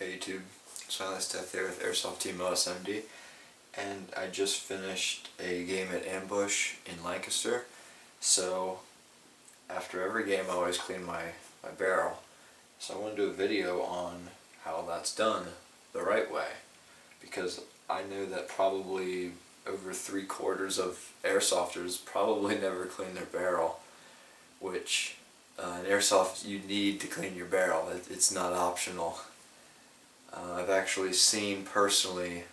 Hey YouTube, Silence Death here with Airsoft Team OSMD, and I just finished a game at Ambush in Lancaster. So after every game I always clean my barrel. So I want to do a video on how that's done the right way, because I know that probably over 3/4 of airsofters probably never clean their barrel, which in Airsoft you need to clean your barrel. It's not optional. I've actually seen personally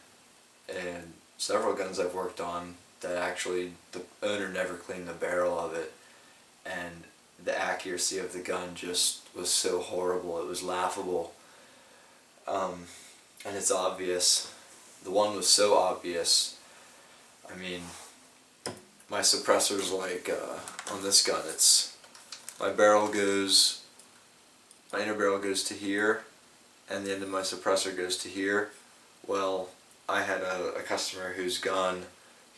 in several guns I've worked on that actually the owner never cleaned the barrel of it, and the accuracy of the gun just was so horrible, it was laughable. And it's obvious. The one was so obvious. I mean, my suppressor's like, on this gun, it's, my inner barrel goes to here, and the end of my suppressor goes to here. Well, I had a customer whose gun,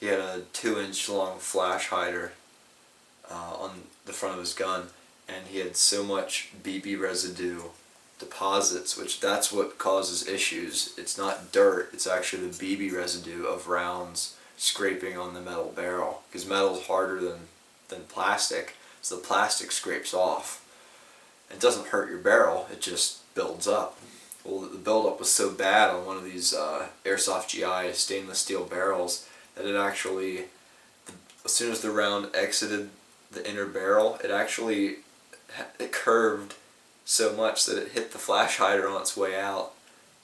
he had a 2-inch long flash hider on the front of his gun, and he had so much BB residue deposits, which that's what causes issues. It's not dirt, it's actually the BB residue of rounds scraping on the metal barrel, because metal's harder than plastic, so the plastic scrapes off. It doesn't hurt your barrel, it just builds up. Well, the buildup was so bad on one of these Airsoft GI stainless steel barrels that it actually, as soon as the round exited the inner barrel, it curved so much that it hit the flash hider on its way out.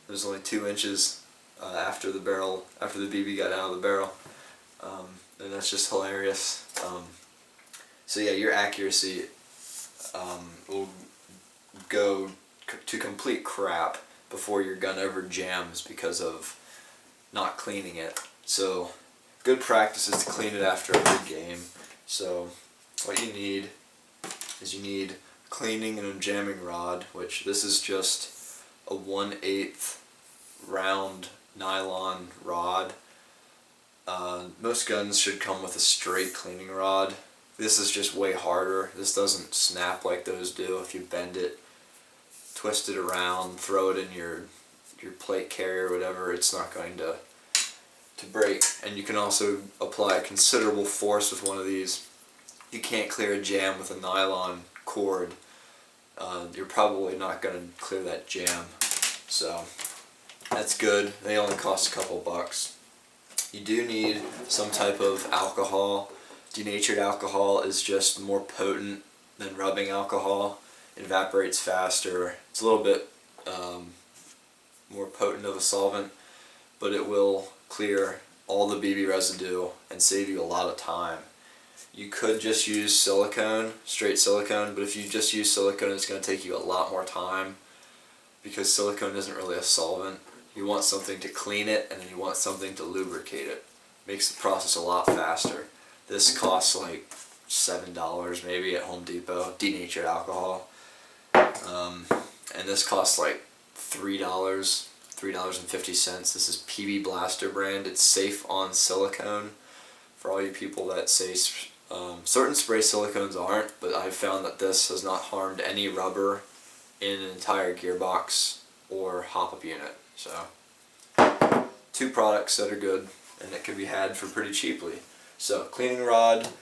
It was only 2 inches after the BB got out of the barrel, and that's just hilarious. So yeah, your accuracy will go to complete crap before your gun ever jams because of not cleaning it. So good practice is to clean it after every game. So what you need is you need cleaning and a jamming rod, which this is just a 1/8 round nylon rod. Most guns should come with a straight cleaning rod. This is just way harder. This doesn't snap like those do. If you bend it, twist it around, throw it in your plate carrier or whatever, it's not going to break. And you can also apply considerable force with one of these. You can't clear a jam with a nylon cord. You're probably not going to clear that jam. So that's good. They only cost a couple bucks. You do need some type of alcohol. Denatured alcohol is just more potent than rubbing alcohol. It evaporates faster. It's a little bit more potent of a solvent, but it will clear all the BB residue and save you a lot of time. You could just use silicone, straight silicone, but if you just use silicone, it's going to take you a lot more time because silicone isn't really a solvent. You want something to clean it, and then you want something to lubricate it. Makes the process a lot faster. This costs like $7 maybe at Home Depot, denatured alcohol. And this costs like $3.50. This is PB Blaster brand. It's safe on silicone. For all you people that say certain spray silicones aren't, but I've found that this has not harmed any rubber in an entire gearbox or hop-up unit. So, 2 products that are good, and it can be had for pretty cheaply. So, cleaning rod,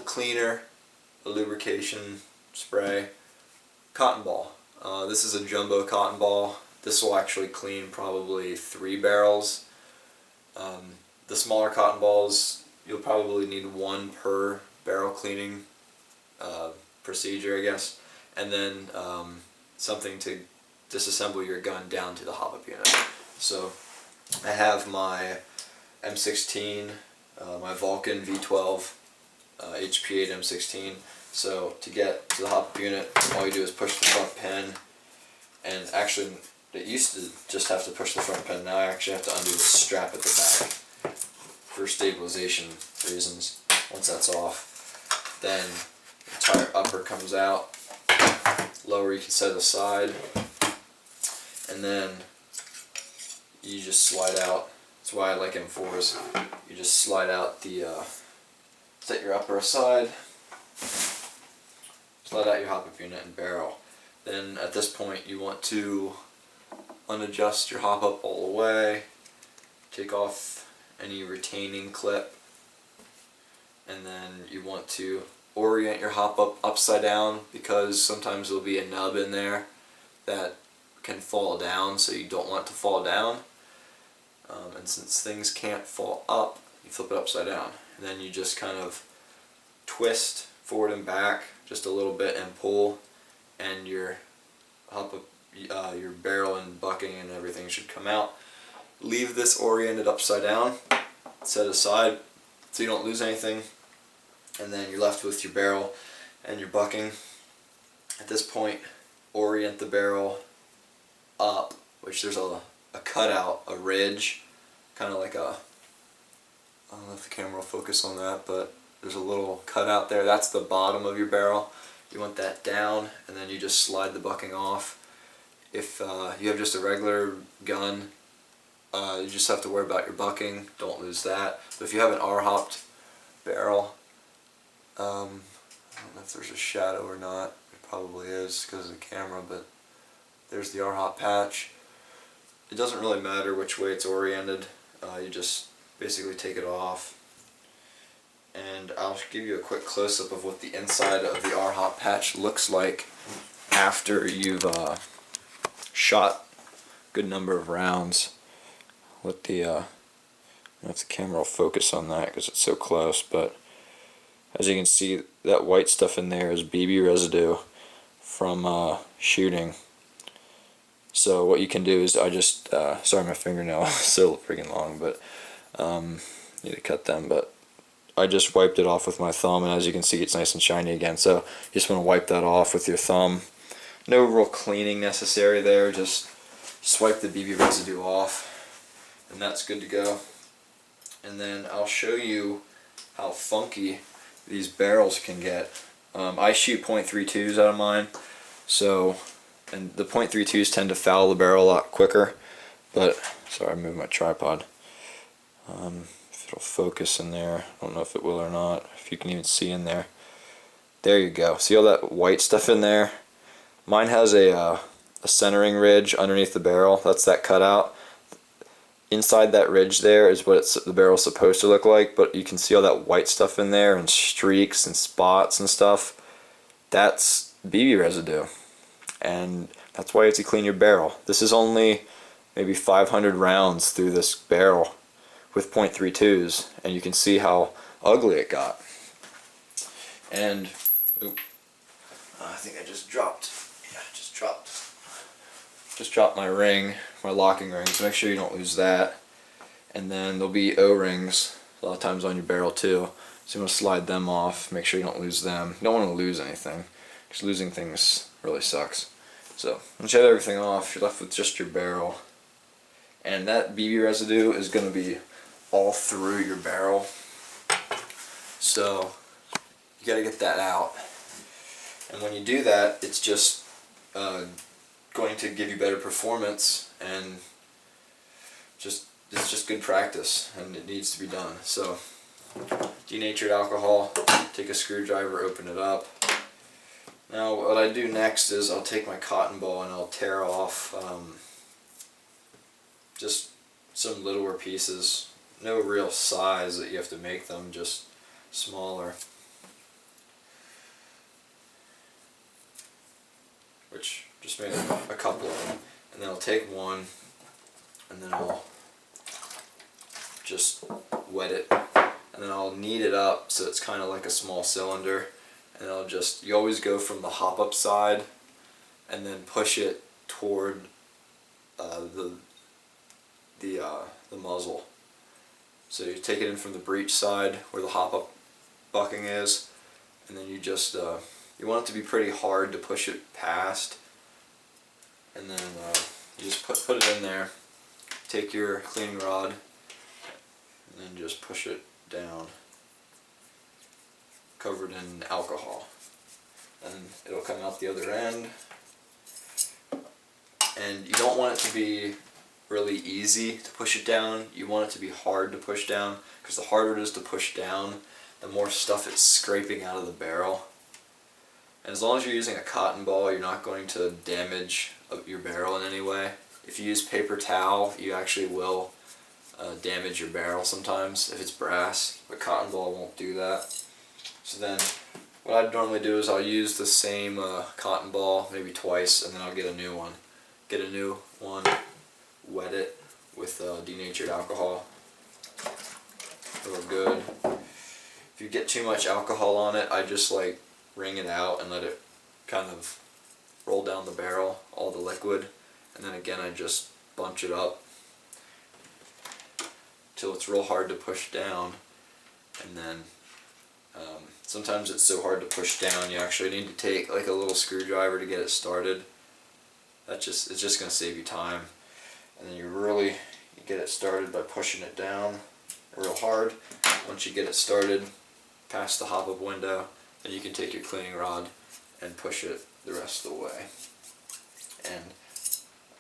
cleaner, a lubrication spray, cotton ball. This is a jumbo cotton ball. This will actually clean probably 3 barrels. The smaller cotton balls, you'll probably need 1 per barrel cleaning procedure, I guess, and then something to disassemble your gun down to the hop-up unit. So I have my M16, my Vulcan V12 HP8 M16. So to get to the hop-up unit, all you do is push the front pin, and actually it used to just have to push the front pin. Now I actually have to undo the strap at the back for stabilization reasons. Once that's off, then the entire upper comes out, lower you can set aside, and then you just slide out. That's why I like M4s. You just slide out the, set your upper aside, slide out your hop-up unit and barrel. Then at this point you want to unadjust your hop up all the way, take off any retaining clip, and then you want to orient your hop up upside down, because sometimes there'll be a nub in there that can fall down, so you don't want it to fall down. And since things can't fall up, you flip it upside down, and then you just kind of twist forward and back just a little bit and pull, and your hop up, your barrel and bucking and everything should come out. Leave this oriented upside down, set aside so you don't lose anything, and then you're left with your barrel and your bucking. At this point, orient the barrel up, which there's a cutout, a ridge, kind of like a, I don't know if the camera will focus on that, but there's a little cutout there. That's the bottom of your barrel. You want that down, and then you just slide the bucking off. If you have just a regular gun, you just have to worry about your bucking, don't lose that. But if you have an R-hopped barrel, I don't know if there's a shadow or not, it probably is because of the camera, but there's the R-hop patch. It doesn't really matter which way it's oriented, you just basically take it off. And I'll give you a quick close-up of what the inside of the R-hop patch looks like after you've shot a good number of rounds. Let the if the camera will focus on that because it's so close, but as you can see, that white stuff in there is BB residue from shooting. So what you can do is, I just sorry, my fingernail is so freaking long, but need to cut them, but I just wiped it off with my thumb, and as you can see, it's nice and shiny again. So you just want to wipe that off with your thumb. No real cleaning necessary there, just swipe the BB residue off, and that's good to go. And then I'll show you how funky these barrels can get. I shoot .32s out of mine, so, and the .32s tend to foul the barrel a lot quicker, but, sorry, I moved my tripod. If it'll focus in there, I don't know if it will or not, if you can even see in there. There you go, see all that white stuff in there? Mine has a centering ridge underneath the barrel, that's that cutout. Inside that ridge there is what the barrel's supposed to look like, but you can see all that white stuff in there and streaks and spots and stuff. That's BB residue, and that's why you have to clean your barrel. This is only maybe 500 rounds through this barrel with .32s, and you can see how ugly it got. And I think I just dropped. Yeah, just dropped my ring, my locking ring, so make sure you don't lose that. And then there'll be O-rings a lot of times on your barrel too, so you want to slide them off, make sure you don't lose them. You don't want to lose anything, because losing things really sucks. So once you have everything off, you're left with just your barrel, and that BB residue is going to be all through your barrel, so you got to get that out. And when you do that, it's just going to give you better performance, and it's just good practice, and it needs to be done. So denatured alcohol, take a screwdriver, open it up. Now what I do next is I'll take my cotton ball and I'll tear off just some littler pieces. No real size that you have to make them, just smaller. Which just made a couple of them. And then I'll take one and then I'll just wet it. And then I'll knead it up so it's kind of like a small cylinder. And I'll just, you always go from the hop up side and then push it toward the muzzle. So you take it in from the breech side where the hop up bucking is, and then you just you want it to be pretty hard to push it past, and then you just put it in there. Take your cleaning rod and then just push it down, covered in alcohol, and it'll come out the other end. And you don't want it to be really easy to push it down, you want it to be hard to push down, because the harder it is to push down, the more stuff it's scraping out of the barrel. And as long as you're using a cotton ball, you're not going to damage your barrel in any way. If you use paper towel, you actually will damage your barrel sometimes if it's brass, but cotton ball won't do that. So then what I normally do is I'll use the same cotton ball maybe twice, and then I'll get a new one. Wet it with denatured alcohol. Real good. If you get too much alcohol on it, I just like wring it out and let it kind of roll down the barrel, all the liquid, and then again I just bunch it up till it's real hard to push down. And then sometimes it's so hard to push down you actually need to take like a little screwdriver to get it started. It's just going to save you time. And then you get it started by pushing it down real hard. Once you get it started past the hop-up window, then you can take your cleaning rod and push it the rest of the way. And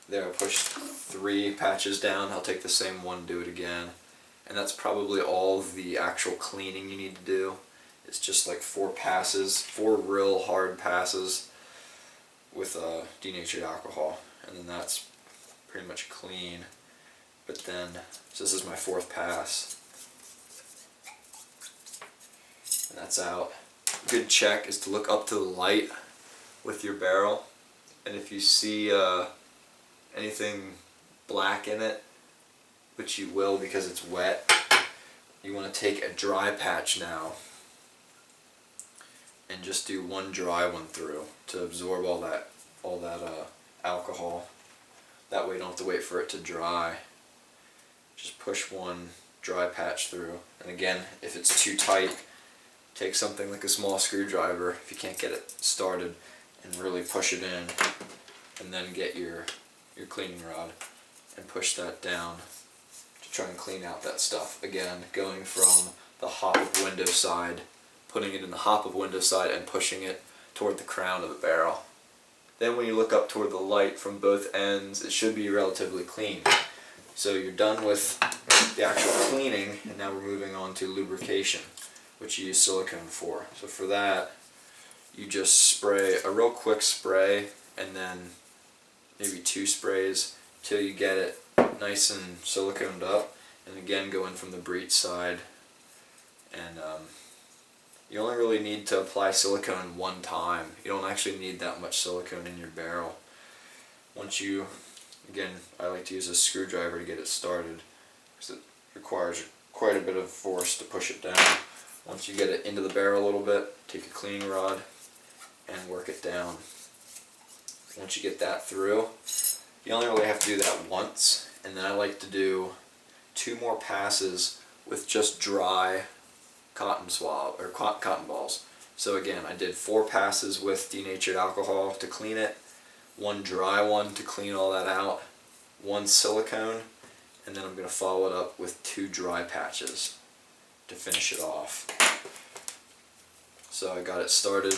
there I pushed 3 patches down. I'll take the same one, do it again. And that's probably all the actual cleaning you need to do. It's just like 4 passes, 4 real hard passes with denatured alcohol, and then that's pretty much clean. But then, so this is my 4th pass, and that's out. A good check is to look up to the light with your barrel, and if you see anything black in it, which you will because it's wet, you want to take a dry patch now and just do one dry one through to absorb all that alcohol. That way you don't have to wait for it to dry. Just push one dry patch through, and again, if it's too tight, take something like a small screwdriver if you can't get it started and really push it in, and then get your cleaning rod and push that down to try and clean out that stuff. Again, going from the hop-up window side, putting it in the hop-up window side and pushing it toward the crown of the barrel. Then when you look up toward the light from both ends, it should be relatively clean. So you're done with the actual cleaning, and now we're moving on to lubrication, which you use silicone for. So for that, you just spray a real quick spray, and then maybe 2 sprays till you get it nice and siliconed up, and again go in from the breech side. And you only really need to apply silicone one time. You don't actually need that much silicone in your barrel. Once you, again, I like to use a screwdriver to get it started because it requires quite a bit of force to push it down. Once you get it into the barrel a little bit, take a cleaning rod and work it down. Once you get that through, you only really have to do that once, and then I like to do 2 more passes with just dry cotton swab or cotton balls. So again, I did 4 passes with denatured alcohol to clean it, 1 dry one to clean all that out, 1 silicone, and then I'm going to follow it up with 2 dry patches to finish it off. So I got it started,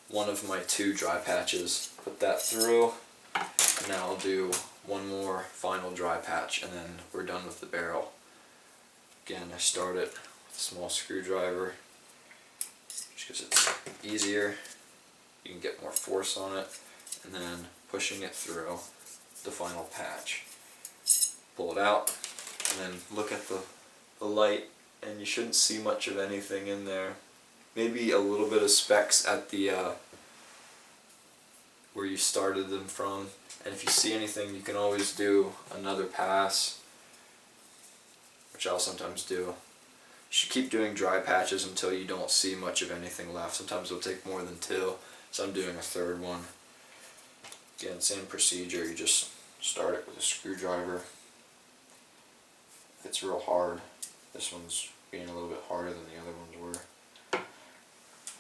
one of my 2 dry patches, put that through, and now I'll do 1 more final dry patch, and then we're done with the barrel. Again, I start it with a small screwdriver, just because it's easier, you can get more force on it, and then pushing it through the final patch. Pull it out, and then look at the light, and you shouldn't see much of anything in there. Maybe a little bit of specks at the where you started them from, and if you see anything, you can always do another pass, which I'll sometimes do. You should keep doing dry patches until you don't see much of anything left. Sometimes it'll take more than 2, so I'm doing a 3rd one. Again, same procedure, you just start it with a screwdriver. If it's real hard, this one's being a little bit harder than the other ones were.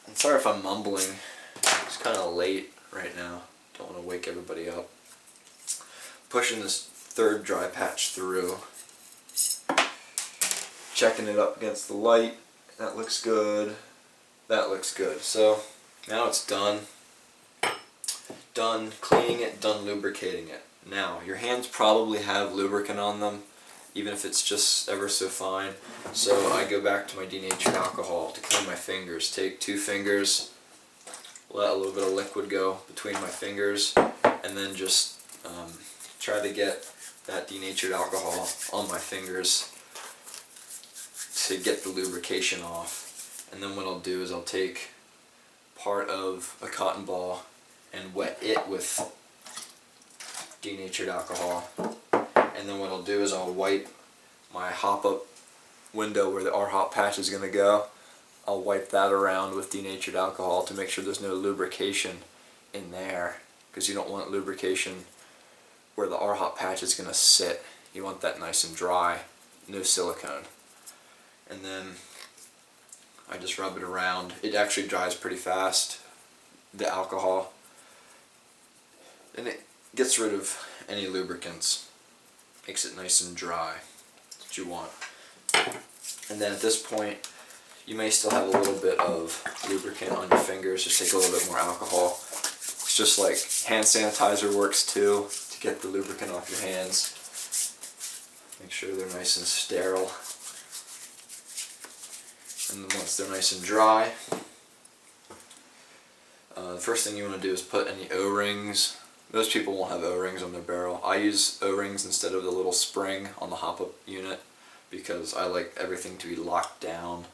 I'm sorry if I'm mumbling, it's kind of late right now, don't want to wake everybody up. Pushing this 3rd dry patch through, checking it up against the light, that looks good, that looks good. So now it's done. Done cleaning it, done lubricating it. Now, your hands probably have lubricant on them, even if it's just ever so fine. So I go back to my denatured alcohol to clean my fingers. Take 2 fingers, let a little bit of liquid go between my fingers, and then just try to get that denatured alcohol on my fingers to get the lubrication off. And then what I'll do is I'll take part of a cotton ball and wet it with denatured alcohol. And then what I'll do is I'll wipe my hop-up window where the R-hop patch is going to go. I'll wipe that around with denatured alcohol to make sure there's no lubrication in there, because you don't want lubrication where the R-hop patch is going to sit. You want that nice and dry, no silicone. And then I just rub it around. It actually dries pretty fast, the alcohol, and it gets rid of any lubricants. Makes it nice and dry. That's what you want. And then at this point, you may still have a little bit of lubricant on your fingers. Just take a little bit more alcohol. It's just like hand sanitizer works too, to get the lubricant off your hands. Make sure they're nice and sterile. And then once they're nice and dry, the first thing you want to do is put any O-rings. Most people won't have O-rings on their barrel. I use O-rings instead of the little spring on the hop-up unit because I like everything to be locked down,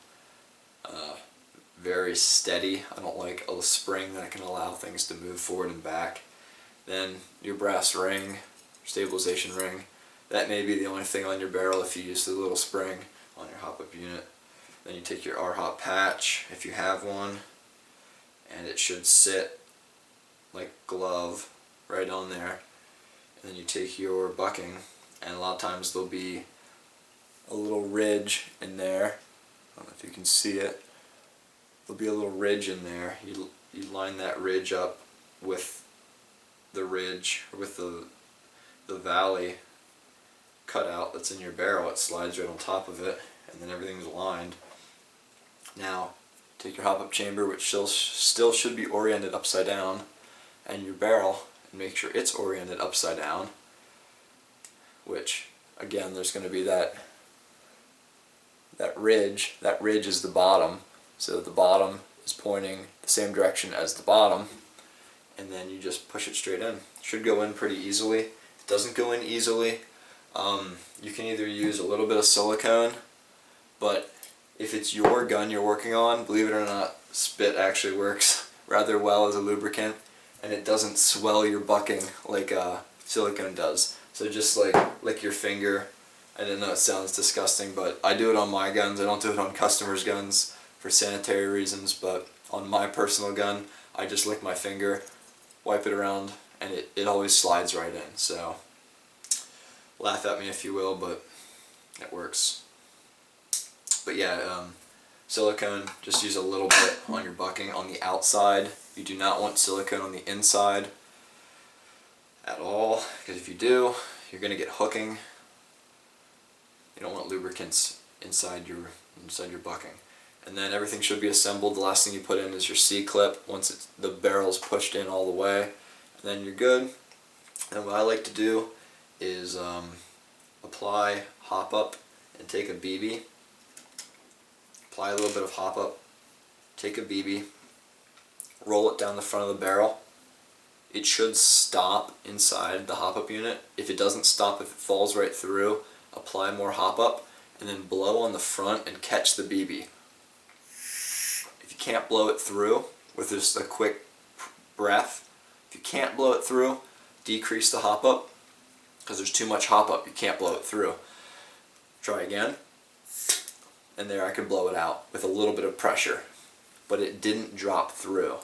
very steady. I don't like a spring that can allow things to move forward and back. Then your brass ring, stabilization ring, that may be the only thing on your barrel if you use the little spring on your hop-up unit. Then you take your R-hop patch, if you have one, and it should sit like a glove right on there. And then you take your bucking, and a lot of times there'll be a little ridge in there. I don't know if you can see it. There'll be a little ridge in there. You line that ridge up with the ridge, or with the valley cutout that's in your barrel. It slides right on top of it, and then everything's lined. Now, take your hop-up chamber, which still should be oriented upside down, and your barrel, and make sure it's oriented upside down, which, again, there's going to be that ridge. That ridge is the bottom, so the bottom is pointing the same direction as the bottom, and then you just push it straight in. It should go in pretty easily. If it doesn't go in easily, you can either use a little bit of silicone, but if it's your gun you're working on, believe it or not, spit actually works rather well as a lubricant, and it doesn't swell your bucking like silicone does. So just like lick your finger. I didn't know it sounds disgusting, but I do it on my guns. I don't do it on customers' guns for sanitary reasons, but on my personal gun, I just lick my finger, wipe it around, and it always slides right in. So laugh at me if you will, but it works. But yeah, silicone, just use a little bit on your bucking on the outside. You do not want silicone on the inside at all, because if you do, you're going to get hooking. You don't want lubricants inside your bucking. And then everything should be assembled. The last thing you put in is your C-clip once the barrel's pushed in all the way. And then you're good. And what I like to do is apply hop-up and take a BB. Apply a little bit of hop-up, take a BB, roll it down the front of the barrel. It should stop inside the hop-up unit. If it doesn't stop, if it falls right through, apply more hop-up, and then blow on the front and catch the BB. If you can't blow it through with just a quick breath, if you can't blow it through, decrease the hop-up, because there's too much hop-up, you can't blow it through. Try again. And there I could blow it out with a little bit of pressure, but it didn't drop through.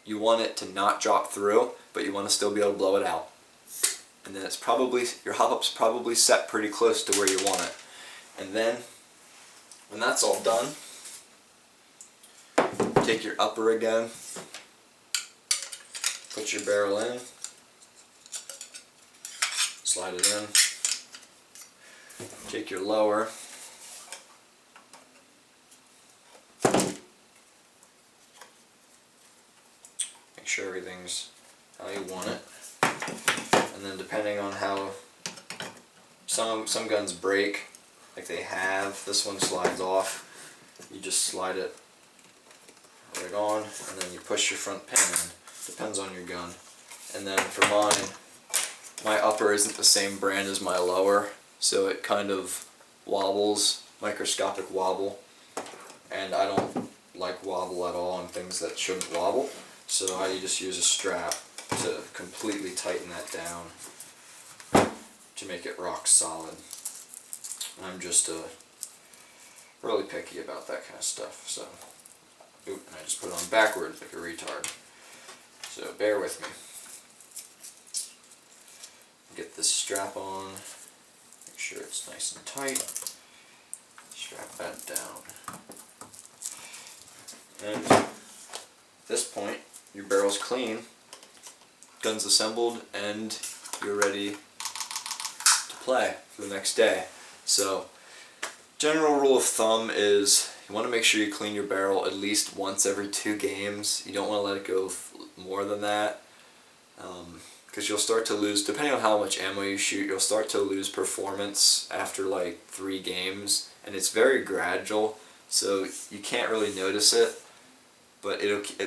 You want it to not drop through, but you want to still be able to blow it out. And then it's probably, your hop-up's probably set pretty close to where you want it. And then, when that's all done, take your upper again, put your barrel in, slide it in, take your lower, make sure everything's how you want it, and then depending on how some guns break, like they have, this one slides off, you just slide it right on, and then you push your front pin in. Depends on your gun. And then for mine, my upper isn't the same brand as my lower, so it kind of wobbles, microscopic wobble, and I don't like wobble at all on things that shouldn't wobble, so I just use a strap to completely tighten that down to make it rock solid. I'm just really picky about that kind of stuff, so and I just put it on backwards like a retard, so bear with me. Get this strap on, make sure it's nice and tight, strap that down, and at this point your barrel's clean, gun's assembled, and you're ready to play for the next day. So general rule of thumb is you want to make sure you clean your barrel at least once every 2 games. You don't want to let it go more than that, because you'll start to lose, depending on how much ammo you shoot, you'll start to lose performance after like 3 games, and it's very gradual, so you can't really notice it, but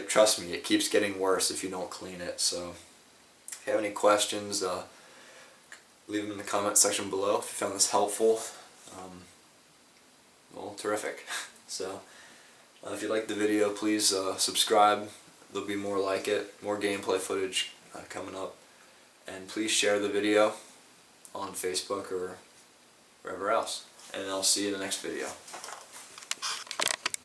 trust me, it keeps getting worse if you don't clean it. So if you have any questions, leave them in the comment section below. If you found this helpful, well, terrific. So if you liked the video, please subscribe. There'll be more like it, more gameplay footage coming up. And please share the video on Facebook or wherever else. And I'll see you in the next video.